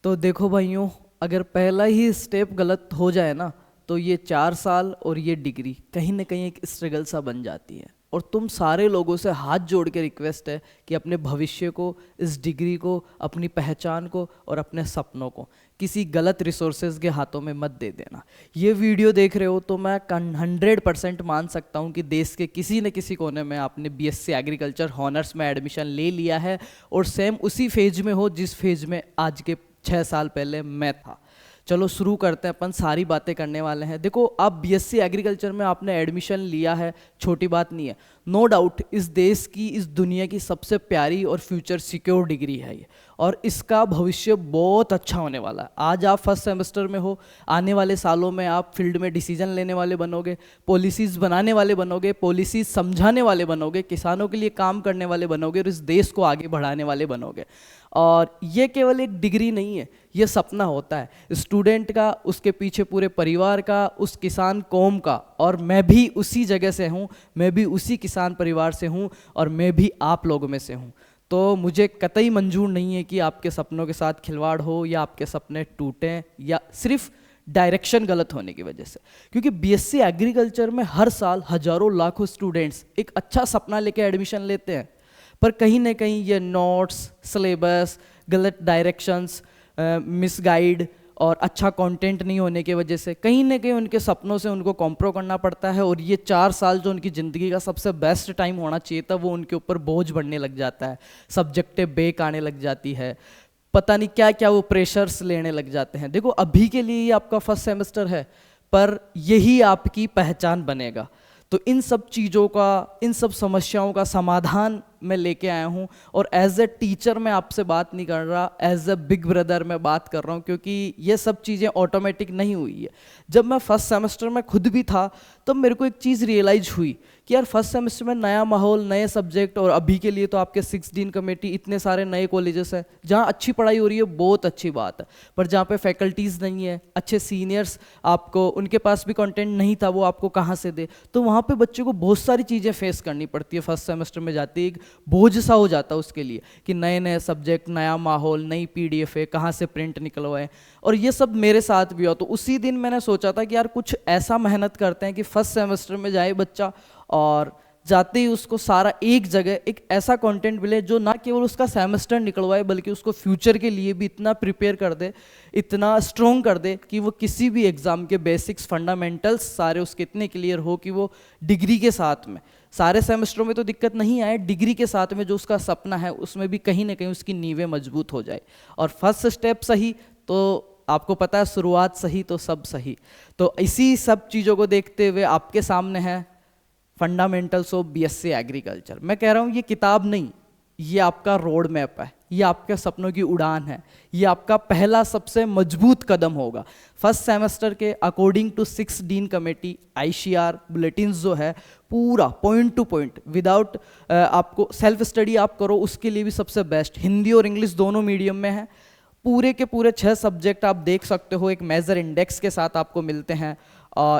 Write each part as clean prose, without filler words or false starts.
तो देखो भाइयों, अगर पहला ही स्टेप गलत हो जाए ना, तो ये 4 साल और ये डिग्री कहीं ना कहीं एक स्ट्रगल सा बन जाती है। और तुम सारे लोगों से हाथ जोड़ के रिक्वेस्ट है कि अपने भविष्य को, इस डिग्री को, अपनी पहचान को और अपने सपनों को किसी गलत रिसोर्सेज के हाथों में मत दे देना। ये वीडियो देख रहे हो तो मैं 100% मान सकता हूँ कि देश के किसी न किसी कोने में आपने बीएससी एग्रीकल्चर हॉनर्स में एडमिशन ले लिया है और सेम उसी फेज में हो जिस फेज में आज के 6 साल पहले मैं था। चलो शुरू करते हैं, अपन सारी बातें करने वाले हैं। देखो, आप बीएससी एग्रीकल्चर में आपने एडमिशन लिया है, छोटी बात नहीं है। नो डाउट इस देश की, इस दुनिया की सबसे प्यारी और फ्यूचर सिक्योर डिग्री है ये, और इसका भविष्य बहुत अच्छा होने वाला है। आज आप फर्स्ट सेमेस्टर में हो, आने वाले सालों में आप फील्ड में डिसीजन लेने वाले बनोगे, पॉलिसीज़ बनाने वाले बनोगे, पॉलिसीज़ समझाने वाले बनोगे, किसानों के लिए काम करने वाले बनोगे और इस देश को आगे बढ़ाने वाले बनोगे। और ये केवल एक डिग्री नहीं है, ये सपना होता है स्टूडेंट का, उसके पीछे पूरे परिवार का, उस किसान कौम का। और मैं भी उसी जगह से हूँ, मैं भी उसी किसान परिवार से हूँ और मैं भी आप लोगों में से हूँ। तो मुझे कतई मंजूर नहीं है कि आपके सपनों के साथ खिलवाड़ हो या आपके सपने टूटें या सिर्फ डायरेक्शन गलत होने की वजह से। क्योंकि बीएससी एग्रीकल्चर में हर साल हजारों लाखों स्टूडेंट्स एक अच्छा सपना लेके एडमिशन लेते हैं, पर कहीं ना कहीं ये नोट्स, सिलेबस, गलत डायरेक्शंस, मिसगाइड और अच्छा कंटेंट नहीं होने की वजह से कहीं ना कहीं उनके सपनों से उनको कॉम्प्रो करना पड़ता है। और ये 4 साल जो उनकी ज़िंदगी का सबसे बेस्ट टाइम होना चाहिए था, वो उनके ऊपर बोझ बढ़ने लग जाता है, सब्जेक्टिव बेक आने लग जाती है, पता नहीं क्या क्या वो प्रेशर्स लेने लग जाते हैं। देखो, अभी के लिए ये आपका फर्स्ट सेमेस्टर है, पर यही आपकी पहचान बनेगा। तो इन सब चीज़ों का, इन सब समस्याओं का समाधान मैं लेके आया हूँ। और एज ए टीचर मैं आपसे बात नहीं कर रहा, एज ए बिग ब्रदर मैं बात कर रहा हूँ, क्योंकि ये सब चीज़ें ऑटोमेटिक नहीं हुई है। जब मैं फर्स्ट सेमेस्टर में खुद भी था, तब मेरे को एक चीज़ रियलाइज हुई कि यार फर्स्ट सेमेस्टर में नया माहौल, नए सब्जेक्ट, और अभी के लिए तो आपके 6 डीन कमेटी, इतने सारे नए कॉलेजेस हैं जहाँ अच्छी पढ़ाई हो रही है, बहुत अच्छी बात है। पर जहाँ पे फैकल्टीज़ नहीं है, अच्छे सीनियर्स आपको, उनके पास भी कंटेंट नहीं था, वो आपको कहाँ से दे, तो वहाँ पे बच्चे को बहुत सारी चीज़ें फेस करनी पड़ती है। फर्स्ट सेमेस्टर में जाते ही बोझ सा हो जाता है उसके लिए कि नए नए सब्जेक्ट, नया माहौल, नई पीडीएफ है, कहाँ से प्रिंट निकलवाए। और ये सब मेरे साथ भी हुआ। तो उसी दिन मैंने सोचा था कि यार कुछ ऐसा मेहनत करते हैं कि फर्स्ट सेमेस्टर में जाए बच्चा और जाते ही उसको सारा एक जगह एक ऐसा कंटेंट मिले जो ना केवल उसका सेमेस्टर निकलवाए, बल्कि उसको फ्यूचर के लिए भी इतना प्रिपेयर कर दे, इतना स्ट्रॉन्ग कर दे कि वो किसी भी एग्ज़ाम के बेसिक्स, फंडामेंटल्स सारे उसके इतने क्लियर हो कि वो डिग्री के साथ में, सारे सेमेस्टरों में तो दिक्कत नहीं आए, डिग्री के साथ में जो उसका सपना है उसमें भी कहीं ना कहीं उसकी नींवें मजबूत हो जाए। और फर्स्ट स्टेप सही तो आपको पता है, शुरुआत सही तो सब सही। तो इसी सब चीज़ों को देखते हुए आपके सामने है फंडामेंटल्स ऑफ बीएससी एग्रीकल्चर। मैं कह रहा हूँ ये किताब नहीं, ये आपका रोड मैप है, ये आपके सपनों की उड़ान है, ये आपका पहला सबसे मजबूत कदम होगा। फर्स्ट सेमेस्टर के according to 6 dean committee ICR bulletins जो है, पूरा पॉइंट टू पॉइंट विदाउट आपको सेल्फ स्टडी आप करो, उसके लिए भी सबसे बेस्ट। हिंदी और इंग्लिश दोनों मीडियम में है। पूरे के पूरे 6 सब्जेक्ट आप देख सकते हो, एक मेजर इंडेक्स के साथ आपको मिलते हैं।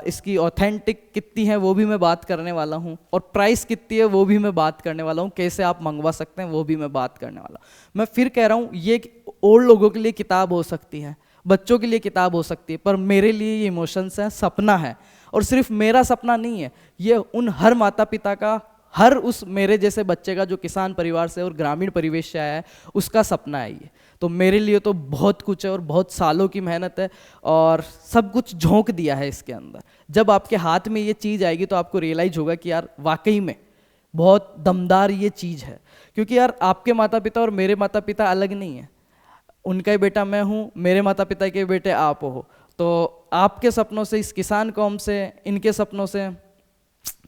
इसकी ऑथेंटिक कितनी है वो भी मैं बात करने वाला हूँ, और प्राइस कितनी है वो भी मैं बात करने वाला हूँ, कैसे आप मंगवा सकते हैं वो भी मैं बात करने वाला हूँ। मैं फिर कह रहा हूँ, ये और लोगों के लिए किताब हो सकती है, बच्चों के लिए किताब हो सकती है, पर मेरे लिए ये इमोशंस हैं, सपना है। और सिर्फ मेरा सपना नहीं है, ये उन हर माता पिता का, हर उस मेरे जैसे बच्चे का जो किसान परिवार से और ग्रामीण परिवेश से आया है, उसका सपना है ये। तो मेरे लिए तो बहुत कुछ है और बहुत सालों की मेहनत है और सब कुछ झोंक दिया है इसके अंदर। जब आपके हाथ में ये चीज़ आएगी तो आपको रियलाइज होगा कि यार वाकई में बहुत दमदार ये चीज़ है। क्योंकि यार आपके माता पिता और मेरे माता पिता अलग नहीं है, उनका ही बेटा मैं हूँ, मेरे माता पिता के बेटे आप हो। तो आपके सपनों से, इस किसान कौम से, इनके सपनों से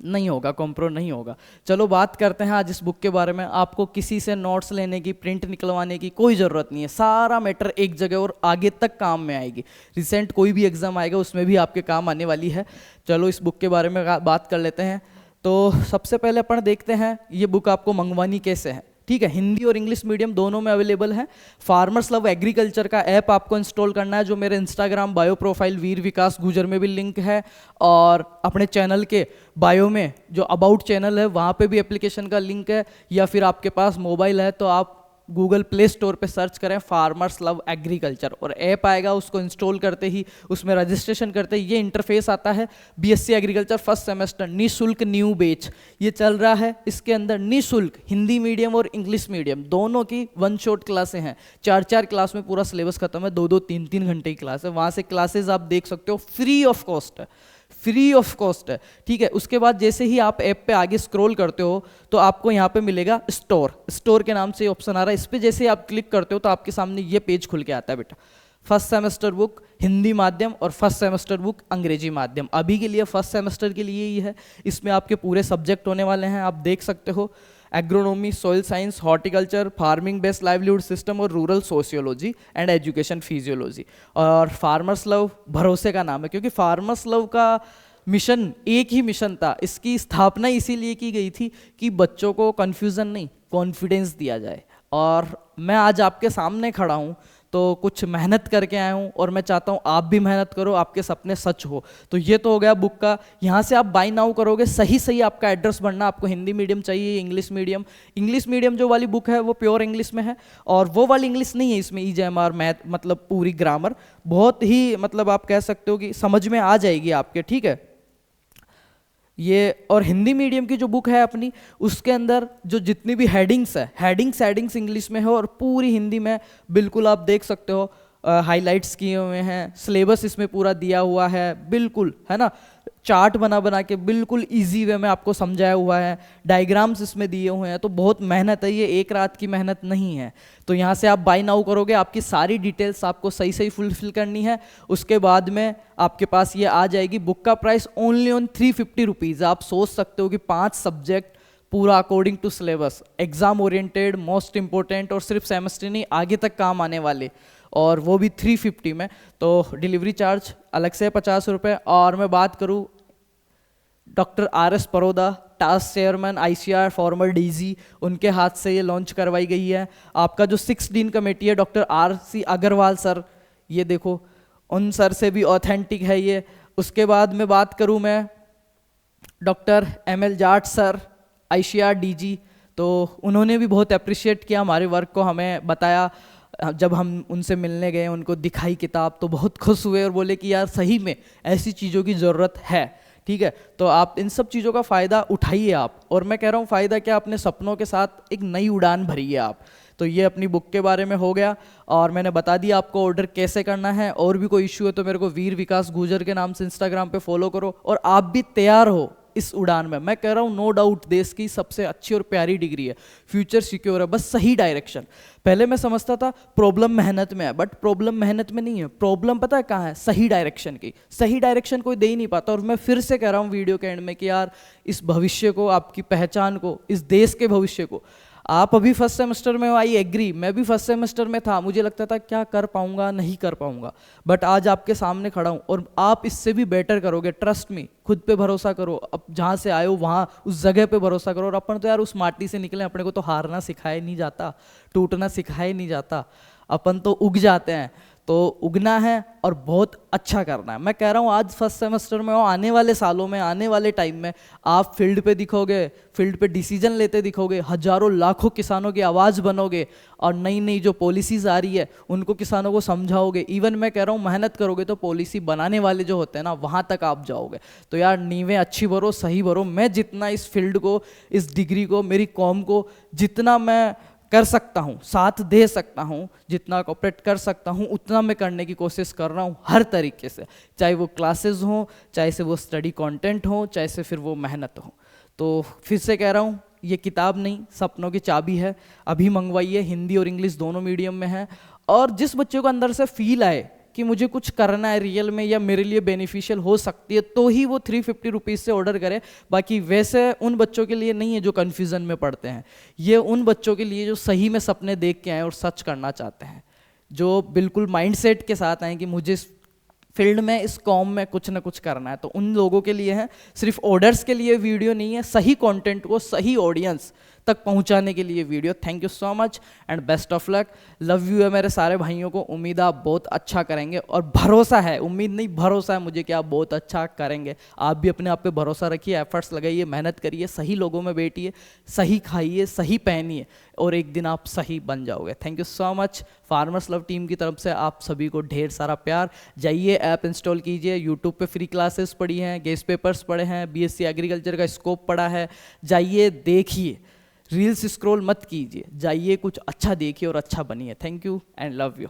नहीं होगा, कॉम्प्रो नहीं होगा। चलो बात करते हैं आज इस बुक के बारे में। आपको किसी से नोट्स लेने की, प्रिंट निकलवाने की कोई ज़रूरत नहीं है, सारा मैटर एक जगह और आगे तक काम में आएगी। रिसेंट कोई भी एग्ज़ाम आएगा उसमें भी आपके काम आने वाली है। चलो इस बुक के बारे में बात कर लेते हैं। तो सबसे पहले अपन देखते हैं ये बुक आपको मंगवानी कैसे है। ठीक है, हिंदी और इंग्लिश मीडियम दोनों में अवेलेबल है। फार्मर्स लव एग्रीकल्चर का ऐप आपको इंस्टॉल करना है, जो मेरे इंस्टाग्राम बायो प्रोफाइल वीर विकास गुजर में भी लिंक है, और अपने चैनल के बायो में जो अबाउट चैनल है वहाँ पे भी एप्लीकेशन का लिंक है। या फिर आपके पास मोबाइल है तो आप गूगल प्ले स्टोर पे सर्च करें फार्मर्स लव एग्रीकल्चर और ऐप आएगा, उसको इंस्टॉल करते ही उसमें रजिस्ट्रेशन करते ही ये इंटरफेस आता है। बीएससी एग्रीकल्चर फर्स्ट सेमेस्टर निःशुल्क न्यू बैच ये चल रहा है। इसके अंदर निःशुल्क हिंदी मीडियम और इंग्लिश मीडियम दोनों की वन शॉट क्लासें हैं। 4-4 क्लास में पूरा सिलेबस खत्म है, 2-2 3-3 घंटे की क्लास है। वहाँ से क्लासेज आप देख सकते हो, फ्री ऑफ कॉस्ट है, फ्री ऑफ कॉस्ट है, ठीक है। उसके बाद जैसे ही आप ऐप पे आगे स्क्रॉल करते हो तो आपको यहाँ पे मिलेगा स्टोर के नाम से ऑप्शन आ रहा है। इस पर जैसे ही आप क्लिक करते हो तो आपके सामने ये पेज खुल के आता है बेटा। फर्स्ट सेमेस्टर बुक हिंदी माध्यम और फर्स्ट सेमेस्टर बुक अंग्रेजी माध्यम। अभी के लिए फर्स्ट सेमेस्टर के लिए ही है, इसमें आपके पूरे सब्जेक्ट होने वाले हैं। आप देख सकते हो agronomy, soil science, horticulture, farming based livelihood system और rural sociology and education physiology. और फार्मर्स लव भरोसे का नाम है, क्योंकि फार्मर्स लव का मिशन एक ही मिशन था। इसकी स्थापना इसीलिए की गई थी कि बच्चों को कन्फ्यूज़न नहीं, कॉन्फिडेंस दिया जाए। और मैं आज आपके सामने खड़ा हूँ तो कुछ मेहनत करके आया हूँ और मैं चाहता हूँ आप भी मेहनत करो, आपके सपने सच हो। तो ये तो हो गया बुक का। यहाँ से आप बाय नाउ करोगे, सही सही आपका एड्रेस बनना। आपको हिंदी मीडियम चाहिए, इंग्लिश मीडियम जो वाली बुक है वो प्योर इंग्लिश में है, और वो वाली इंग्लिश नहीं है इसमें EJMR मैथ, मतलब पूरी ग्रामर बहुत ही, मतलब आप कह सकते हो कि समझ में आ जाएगी आपके, ठीक है ये। और हिंदी मीडियम की जो बुक है अपनी, उसके अंदर जो जितनी भी हेडिंग्स है, हेडिंग्स इंग्लिश में है और पूरी हिंदी में बिल्कुल आप देख सकते हो, हाइलाइट्स किए हुए हैं। सिलेबस इसमें पूरा दिया हुआ है बिल्कुल, है ना। चार्ट बना के बिल्कुल इजी वे में आपको समझाया हुआ है। डायग्राम्स इसमें दिए हुए हैं। तो बहुत मेहनत है, ये एक रात की मेहनत नहीं है। तो यहाँ से आप बाय नाउ करोगे, आपकी सारी डिटेल्स आपको सही सही फुलफिल करनी है। उसके बाद में आपके पास ये आ जाएगी। बुक का प्राइस ओनली ऑन 350 रुपीज़। आप सोच सकते हो कि 5 सब्जेक्ट पूरा according to syllabus, exam oriented, most important, और सिर्फ सेमेस्टर नहीं आगे तक काम आने वाले, और वो भी 350 में। तो डिलीवरी चार्ज अलग से 50 रुपये। और मैं बात करूँ doctor RS Paroda, task chairman ICR farmer DG, उनके हाथ से ये लॉन्च करवाई गई है। आपका जो 6 डीन कमेटी है डॉक्टर RC अग्रवाल सर, ये देखो उन सर से भी ऑथेंटिक है ये। उसके बाद में बात करूँ मैं doctor ML Jat sir ICR DG, तो उन्होंने भी बहुत अप्रिशिएट किया हमारे वर्क को, हमें बताया। जब हम उनसे मिलने गए, उनको दिखाई किताब, तो बहुत खुश हुए और बोले कि यार सही में ऐसी चीज़ों की ज़रूरत है, ठीक है। तो आप इन सब चीज़ों का फ़ायदा उठाइए आप। और मैं कह रहा हूँ फ़ायदा क्या, अपने सपनों के साथ एक नई उड़ान भरिए आप। तो ये अपनी बुक के बारे में हो गया, और मैंने बता दिया आपको ऑर्डर कैसे करना है। और भी कोई इश्यू है तो मेरे को वीर विकास गुजर के नाम से इंस्टाग्राम पे फॉलो करो, और आप भी तैयार हो इस उड़ान में। मैं कह रहा हूँ नो डाउट देश की सबसे अच्छी और प्यारी डिग्री है, फ्यूचर सिक्योर है, बस सही डायरेक्शन। पहले मैं समझता था प्रॉब्लम मेहनत में है, बट प्रॉब्लम मेहनत में नहीं है, प्रॉब्लम पता है कहाँ है, सही डायरेक्शन की। सही डायरेक्शन कोई दे ही नहीं पाता। और मैं फिर से कह रहा हूँ वीडियो के एंड में कि यार इस भविष्य को, आपकी पहचान को, इस देश के भविष्य को, आप अभी फर्स्ट सेमेस्टर में हो, आई एग्री, मैं भी फर्स्ट सेमेस्टर में था, मुझे लगता था क्या कर पाऊंगा नहीं कर पाऊंगा, बट आज आपके सामने खड़ा हूँ और आप इससे भी बेटर करोगे। ट्रस्ट मी, खुद पे भरोसा करो, अब जहाँ से आए हो वहाँ उस जगह पे भरोसा करो। और अपन तो यार उस माटी से निकले, अपने को तो हारना सिखाया नहीं जाता, टूटना सिखाया नहीं जाता, अपन तो उग जाते हैं। तो उगना है और बहुत अच्छा करना है। मैं कह रहा हूँ आज फर्स्ट सेमेस्टर में हो, आने वाले सालों में, आने वाले टाइम में आप फील्ड पे दिखोगे, फील्ड पे डिसीजन लेते दिखोगे, हजारों लाखों किसानों की आवाज़ बनोगे, और नई नई जो पॉलिसीज़ आ रही है उनको किसानों को समझाओगे। इवन मैं कह रहा हूँ मेहनत करोगे तो पॉलिसी बनाने वाले जो होते हैं ना, वहाँ तक आप जाओगे। तो यार नींवें अच्छी भरो, सही भरो। मैं जितना इस फील्ड को, इस डिग्री को, मेरी कौम को जितना मैं कर सकता हूँ, साथ दे सकता हूँ, जितना कोऑपरेट कर सकता हूँ, उतना मैं करने की कोशिश कर रहा हूँ हर तरीके से, चाहे वो क्लासेस हों, चाहे से वो स्टडी कंटेंट हो, चाहे से फिर वो मेहनत हो। तो फिर से कह रहा हूँ, ये किताब नहीं, सपनों की चाबी है। अभी मंगवाइए, हिंदी और इंग्लिश दोनों मीडियम में है। और जिस बच्चे को अंदर से फील आए कि मुझे कुछ करना है रियल में, या मेरे लिए बेनिफिशियल हो सकती है, तो ही वो 350 रुपीज़ से ऑर्डर करे। बाकी वैसे उन बच्चों के लिए नहीं है जो कन्फ्यूज़न में पड़ते हैं, ये उन बच्चों के लिए जो सही में सपने देख के आए और सच करना चाहते हैं, जो बिल्कुल माइंडसेट के साथ आए कि मुझे इस फील्ड में, इस कॉम में कुछ ना कुछ करना है। तो उन लोगों के लिए है, सिर्फ ऑर्डर्स के लिए वीडियो नहीं है, सही कंटेंट को सही ऑडियंस तक पहुंचाने के लिए video. Thank you so much and best of luck. Love you है मेरे सारे भाइयों को। उम्मीद है आप बहुत अच्छा करेंगे और भरोसा है, उम्मीद नहीं भरोसा है मुझे कि आप बहुत अच्छा करेंगे। आप भी अपने आप पे भरोसा रखिए, एफर्ट्स लगाइए, मेहनत करिए, सही लोगों में बैठिए, सही खाइए, सही पहनिए और एक दिन आप सही बन जाओगे। Thank you so much. Farmers love team की तरफ से आप सभी को ढेर सारा प्यार। जाइए ऐप इंस्टॉल कीजिए, यूट्यूब पे फ्री क्लासेस पढ़ी हैं, गेस्ट पेपर्स पढ़े हैं, बीएससी एग्रीकल्चर का स्कोप पढ़ा है। जाइए देखिए, रील्स स्क्रॉल मत कीजिए, जाइए कुछ अच्छा देखिए और अच्छा बनिए। Thank you and love you.